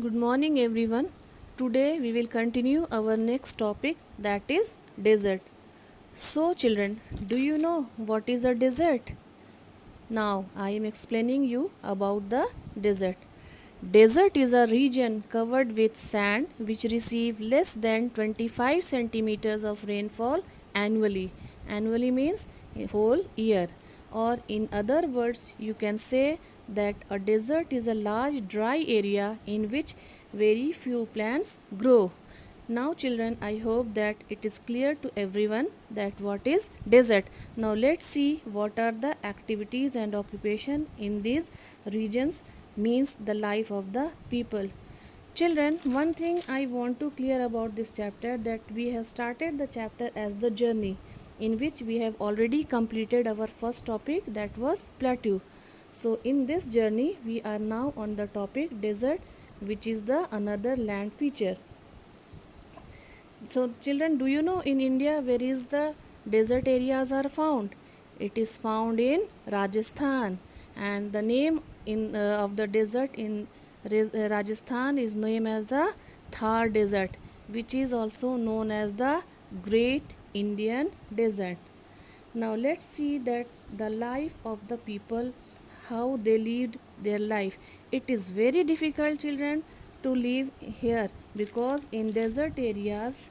Good morning, everyone. Today we will continue our next topic, that is desert. So, children, do you know what is a desert? Now, I am explaining you about the desert. Desert is a region covered with sand which receive less than 25 centimeters of rainfall annually. Annually means a whole year. Or in other words, you can say that a desert is a large dry area in which very few plants grow. Now children, I hope that it is clear to everyone that what is desert. Now let's see what are the activities and occupation in these regions means the life of the people. Children, one thing I want to clear about this chapter, that we have started the chapter as the journey, in which we have already completed our first topic, that was plateau. So in this journey we are now on the topic desert, which is the another land feature. So children, do you know in India where is the desert areas are found? It is found in Rajasthan, and the name of the desert in Rajasthan is known as the Thar Desert, which is also known as the Great Indian Desert. Now let's see that the life of the people, how they lived their life. It is very difficult, children, to live here, because in desert areas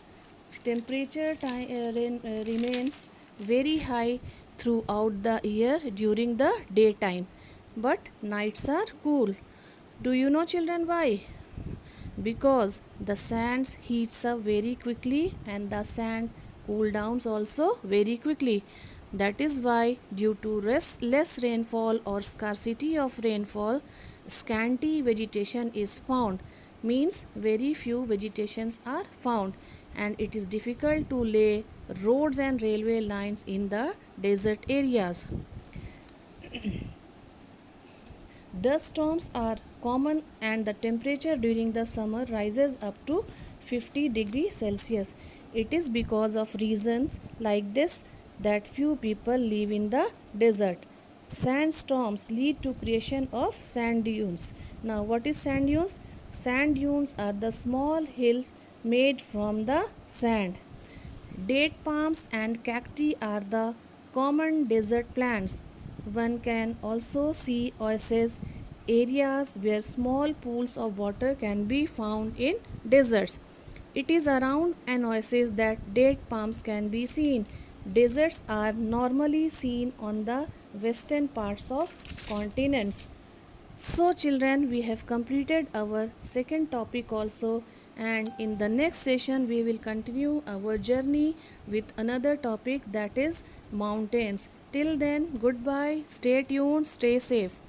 temperature remains very high throughout the year during the daytime, but nights are cool. Do you know, children, why? Because the sand heats up very quickly and the sand cool downs also very quickly. That is why, due to less rainfall or scarcity of rainfall, scanty vegetation is found. Means very few vegetations are found, and it is difficult to lay roads and railway lines in the desert areas. Dust storms are common, and the temperature during the summer rises up to 50 degrees Celsius. It is because of reasons like this that few people live in the desert. Sandstorms lead to creation of sand dunes. Now what is sand dunes? Sand dunes are the small hills made from the sand. Date palms and cacti are the common desert plants. One can also see oases, areas where small pools of water can be found in deserts. It is around an oasis that date palms can be seen. Deserts are normally seen on the western parts of continents. So, children, we have completed our second topic also, and in the next session, we will continue our journey with another topic, that is mountains. Till then, goodbye, stay tuned, stay safe.